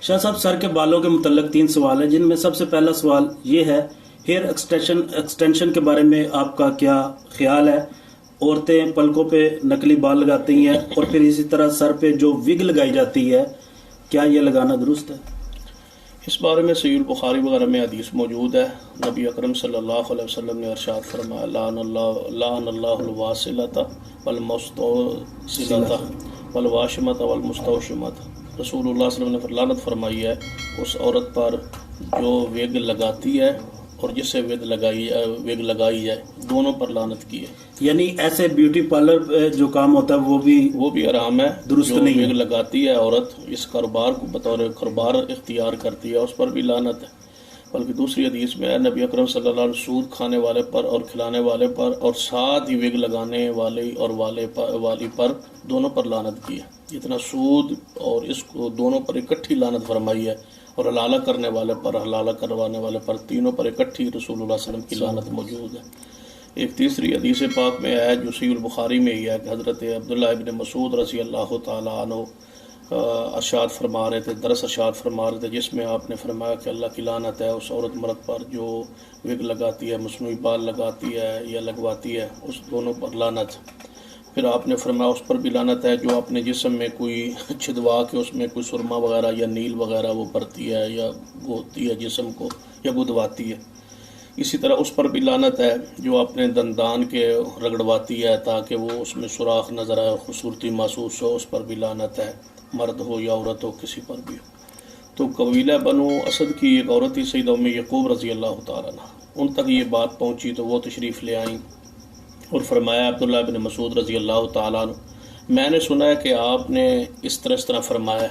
شاہ صاحب سر کے بالوں کے متعلق 3 سوال ہیں، جن میں سب سے پہلا سوال یہ ہے، ہیئر ایکسٹینشن کے بارے میں آپ کا کیا خیال ہے؟ عورتیں پلکوں پہ نقلی بال لگاتی ہیں اور پھر اسی طرح سر پہ جو وگ لگائی جاتی ہے، کیا یہ لگانا درست ہے؟ اس بارے میں صحیح البخاری وغیرہ میں حدیث موجود ہے۔ نبی اکرم صلی اللہ علیہ وسلم نے ارشاد فرمایا لعن اللہ الواصلۃ والمستوصلۃ والواشمۃ والمستوشمۃ۔ رسول اللہ صلی اللہ علیہ وسلم نے لعنت فرمائی ہے اس عورت پر جو ویگ لگاتی ہے اور جس سے ویگ لگائی جائے، دونوں پر لعنت کی ہے۔ یعنی ایسے بیوٹی پارلر جو کام ہوتا ہے وہ بھی حرام ہے، درست جو نہیں ہے۔ ویگ لگاتی ہے عورت، اس کاروبار کو بطور کاروبار اختیار کرتی ہے، اس پر بھی لعنت ہے۔ بلکہ دوسری حدیث میں ہے نبی اکرم صلی اللہ علیہ وسلم سود کھانے والے پر اور کھلانے والے پر اور ساتھ ہی ویگ لگانے والے اور والی پر دونوں پر لعنت کی ہے۔ جتنا سود اور اس کو دونوں پر اکٹھی لعنت فرمائی ہے، اور حلالہ کرنے والے پر، حلالہ کروانے والے پر، تینوں پر اکٹھی رسول اللہ صلی اللہ علیہ وسلم کی لعنت موجود ہے۔ ایک تیسری حدیث پاک میں ہے جو صحیح البخاری میں ہی ہے کہ حضرت عبداللہ ابن مسعود رضی اللہ تعالیٰ عنہ ارشاد فرما رہے تھے، درس ارشاد فرما رہے تھے، جس میں آپ نے فرمایا کہ اللہ کی لعنت ہے اس عورت مرد پر جو وگ لگاتی ہے، مصنوعی بال لگاتی ہے یا لگواتی ہے، اس دونوں پر لعنت۔ پھر آپ نے فرمایا اس پر بھی لعنت ہے جو اپنے جسم میں کوئی چھدوا کے اس میں کوئی سرما وغیرہ یا نیل وغیرہ وہ بھرتی ہے یا گوتتی ہے جسم کو یا گدواتی ہے۔ اسی طرح اس پر بھی لعنت ہے جو اپنے دندان کے رگڑواتی ہے تاکہ وہ اس میں سوراخ نظر آئے، خوبصورتی محسوس ہو، اس پر بھی لعنت ہے، مرد ہو یا عورت ہو، کسی پر بھی ہو۔ تو قبیلہ بنو اسد کی ایک عورت تھی سیدہ ام یعقوب رضی اللہ تعالیٰ عنہ، ان تک یہ بات پہنچی تو وہ تشریف لے آئیں اور فرمایا عبداللہ بن مسعود رضی اللہ تعالیٰ عنہ، میں نے سنا ہے کہ آپ نے اس طرح فرمایا ہے،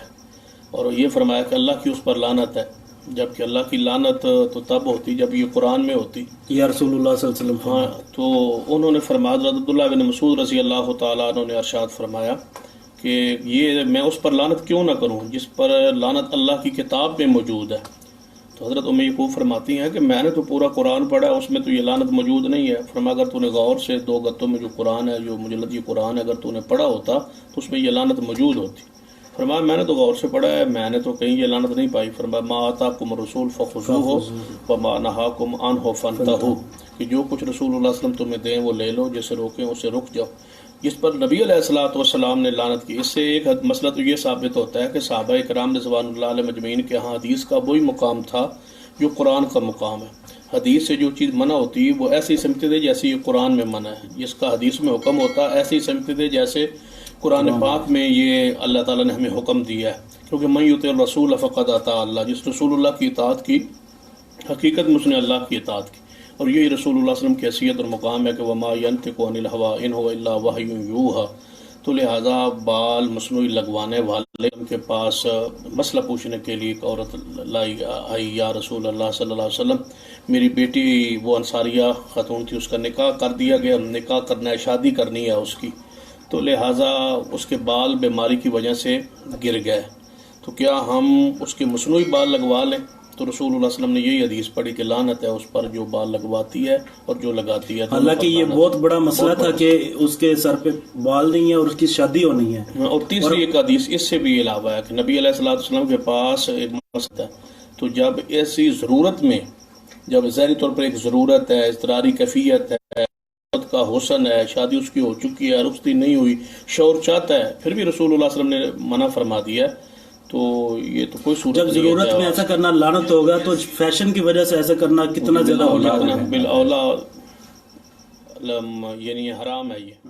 اور یہ فرمایا کہ اللہ کی اس پر لعنت ہے، جبکہ اللہ کی لعنت تو تب ہوتی جب یہ قرآن میں ہوتی، یا رسول اللہ صلی اللہ علیہ وسلم۔ ہاں، تو انہوں نے فرمایا، حضرت عبداللہ بن مسعود رضی اللہ تعالیٰ عنہ نے ارشاد فرمایا کہ یہ میں اس پر لعنت کیوں نہ کروں جس پر لعنت اللہ کی کتاب میں موجود ہے۔ تو حضرت ام یعقوب فرماتی ہیں کہ میں نے تو پورا قرآن پڑھا ہے، اس میں تو یہ لعنت موجود نہیں ہے۔ فرمایا اگر تو نے غور سے 2 گتوں میں جو قرآن ہے، جو مجلد یہ قرآن ہے، اگر تو نے پڑھا ہوتا تو اس میں یہ لعنت موجود ہوتی۔ فرمایا میں نے تو غور سے پڑھا ہے، میں نے تو کہیں یہ لعنت نہیں پائی۔ فرمایا ما آتاکم الرسول فخذوہ وما نہاکم عنہ فانتہوا، کہ جو کچھ رسول اللہ صلی اللہ علیہ وسلم تمہیں دیں وہ لے لو، جسے روکیں اسے رک جاؤ۔ جس پر نبی علیہ الصلوۃ والسلام نے لعنت کی۔ اس سے ایک مسئلہ تو یہ ثابت ہوتا ہے کہ صحابہ کرام رضوان اللہ علیہ مجمعین کے ہاں حدیث کا وہی مقام تھا جو قرآن کا مقام ہے۔ حدیث سے جو چیز منع ہوتی ہے وہ ایسے ہی سمجھتے تھے جیسے یہ قرآن میں منع ہے، جس کا حدیث میں حکم ہوتا ہے ایسے ہی سمجھتے تھے جیسے قرآن پاک میں یہ اللہ تعالیٰ نے ہمیں حکم دیا ہے، کیونکہ من یطع الرسول فقد اطاع اللہ، جس رسول اللہ کی اطاعت کی حقیقت میں اس نے اللہ کی اطاعت کی، اور یہی رسول اللہ صلی اللہ علیہ وسلم کی حیثیت اور مقام ہے کہ وما ینطق عن الهوى ان هو الا وحی یوحی۔ تو لہٰذا بال مصنوعی لگوانے والے ان کے پاس مسئلہ پوچھنے کے لیے ایک عورت آئی، یا رسول اللہ صلی اللہ علیہ وسلم، میری بیٹی وہ انصاریہ خاتون تھی، اس کا نکاح کر دیا گیا، نکاح کرنا ہے، شادی کرنی ہے اس کی، تو لہٰذا اس کے بال بیماری کی وجہ سے گر گئے، تو کیا ہم اس کے مصنوعی بال لگوا لیں؟ تو رسول اللہ صلی اللہ علیہ وسلم نے یہی حدیث پڑھی کہ لعنت ہے اس پر جو بال لگواتی ہے اور جو لگاتی ہے۔ حالانکہ یہ بہت بڑا مسئلہ تھا کہ اس کے سر پہ بال نہیں ہے اور اس کی شادی ہونی ہے۔ اور تیسری ایک حدیث اس سے بھی علاوہ ہے کہ نبی علیہ الصلوۃ والسلام کے پاس ایک مسئلہ ہے، تو جب ایسی ضرورت میں، جب ظاہری طور پر ایک ضرورت ہے، اضطراری کیفیت ہے، کا حسن ہے، شادی اس کی ہو چکی ہے، رخصتی نہیں ہوئی، شوہر چاہتا ہے، پھر بھی رسول اللہ صلی اللہ علیہ وسلم نے منع فرما دیا ہے، تو یہ تو کوئی صورت جب ضرورت میں ایسا کرنا لعنت ہوگا تو فیشن کی وجہ سے ایسا کرنا کتنا زیادہ ہوگا، بالاولا یعنی حرام ہے یہ۔